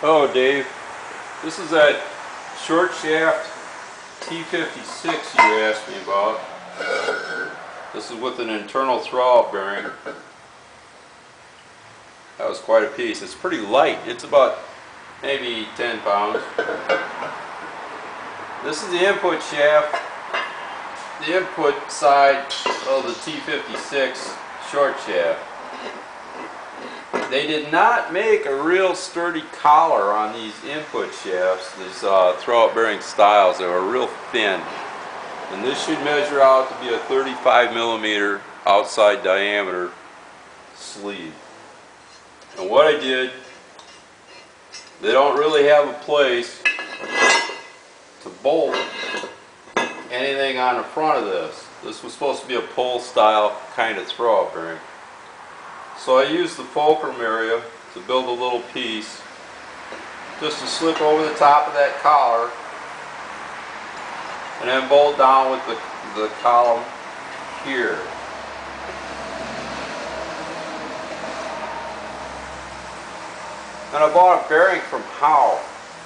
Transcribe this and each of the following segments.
Oh, Dave, this is that short shaft T-56 you asked me about. This is with an internal throwout bearing. That was quite a piece. It's pretty light. It's about maybe 10 pounds. This is the input shaft, the input side of the T-56 short shaft. They did not make a real sturdy collar on these input shafts, these throwout bearing styles. They were real thin. And this should measure out to be a 35 millimeter outside diameter sleeve. And what I did, they don't really have a place to bolt anything on the front of this. This was supposed to be a pull style kind of throwout bearing. So I used the fulcrum area to build a little piece just to slip over the top of that collar and then bolt down with the column here. And I bought a bearing from Howe.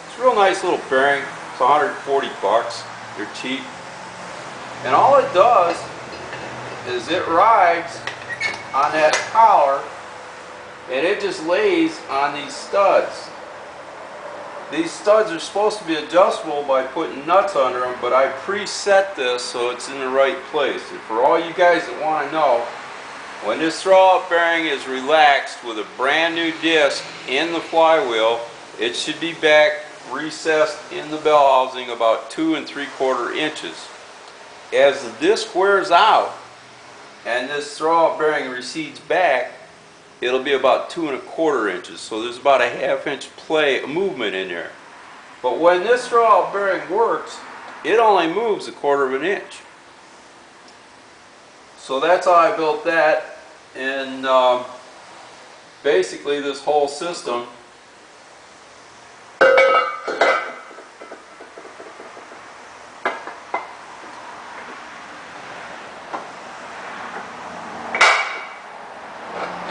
It's a real nice little bearing. It's 140 bucks. They're cheap. And all it does is it rides on that collar and it just lays on these studs. These studs are supposed to be adjustable by putting nuts under them, but I preset this so it's in the right place. And for all you guys that want to know, when this throwout bearing is relaxed with a brand new disc in the flywheel, it should be back recessed in the bell housing about 2 3/4 inches. As the disc wears out and this throwout bearing recedes back, it'll be about 2 1/4 inches. So there's about a ½ inch movement in there. But when this throwout bearing works, it only moves 1/4 inch. So that's how I built that. And basically this whole system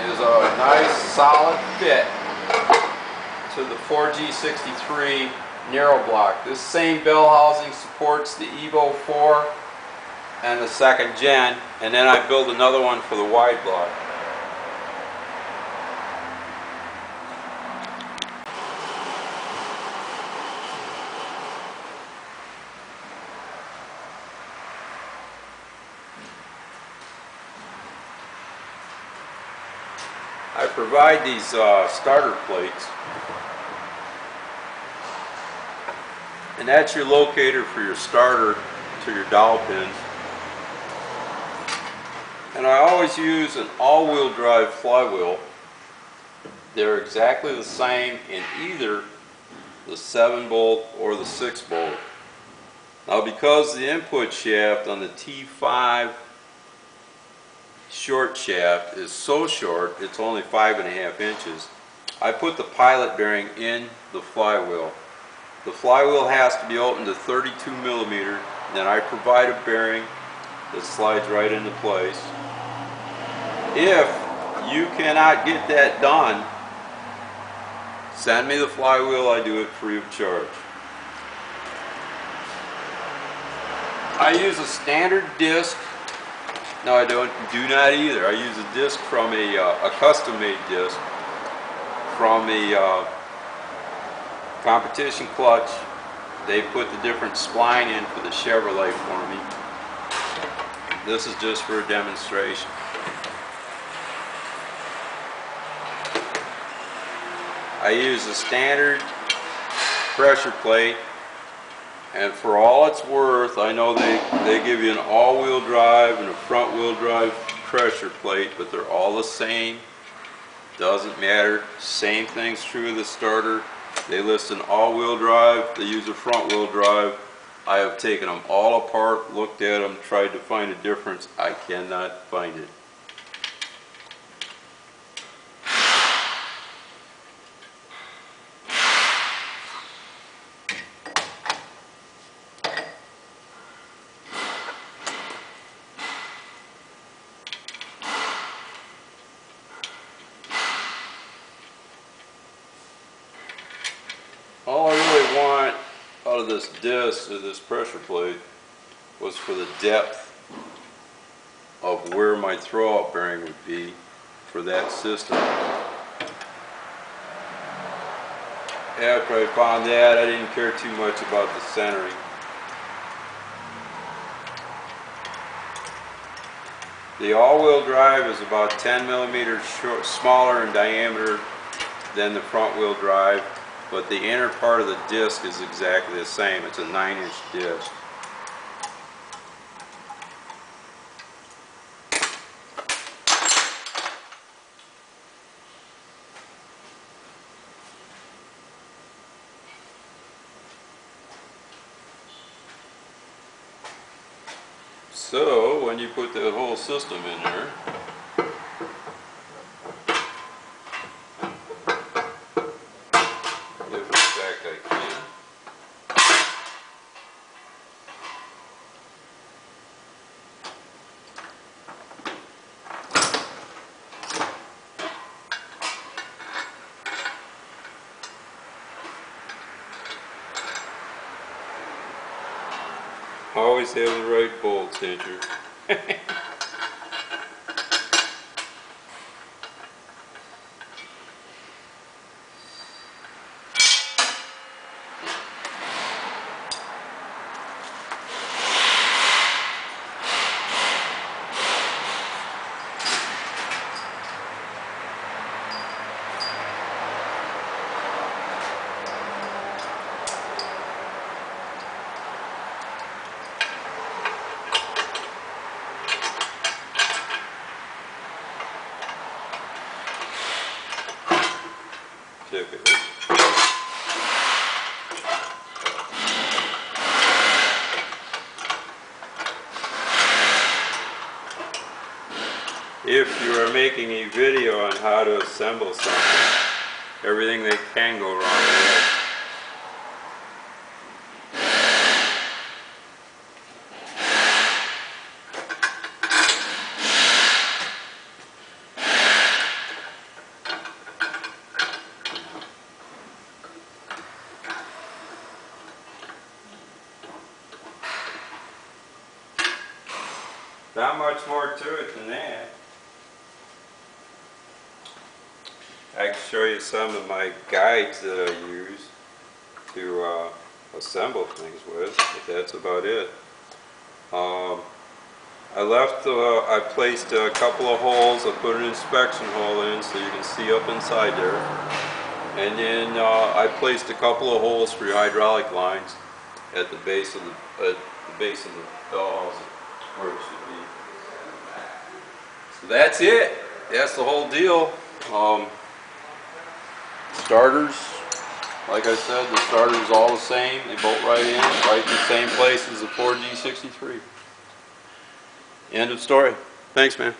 is a nice solid fit to the 4G63 narrow block. This same bell housing supports the Evo 4 and the 2nd gen, and then I built another one for the wide block. I provide these starter plates, and that's your locator for your starter to your dowel pins. And I always use an all-wheel drive flywheel. They're exactly the same in either the 7-bolt or the 6-bolt. Now, because the input shaft on the T5 short shaft is so short, it's only 5½ inches, I put the pilot bearing in the flywheel. The flywheel has to be opened to 32 millimeter, then I provide a bearing that slides right into place. If you cannot get that done, send me the flywheel. I do it free of charge. I use a standard disc. No, I do not either. I use a disc from a custom-made disc from a competition clutch. They put the different spline in for the Chevrolet for me. This is just for a demonstration. I use a standard pressure plate, and for all it's worth, I know they give you an all-wheel drive and a front-wheel drive pressure plate, but they're all the same. Doesn't matter. Same thing's true of the starter. They list an all-wheel drive, they use a front-wheel drive. I have taken them all apart, looked at them, tried to find a difference. I cannot find it. of this disc, or this pressure plate, was for the depth of where my throwout bearing would be for that system. After I found that, I didn't care too much about the centering. The all-wheel drive is about 10 millimeters smaller in diameter than the front-wheel drive, but the inner part of the disc is exactly the same. It's a 9-inch disc. So when you put the whole system in there, if in fact I can, always have the right bolts, Andrew. If you are making a video on how to assemble something, everything that can go wrong with it. Not much more to it than that. I can show you some of my guides that I use to assemble things with, but that's about it. I placed a couple of holes. I put an inspection hole in so you can see up inside there. And then I placed a couple of holes for your hydraulic lines at the base of the bellhousing, where it should be. So that's it. That's the whole deal. Starters, like I said, the starters all the same. They bolt right in the same place as the Borg-Warner T-56. End of story. Thanks, man.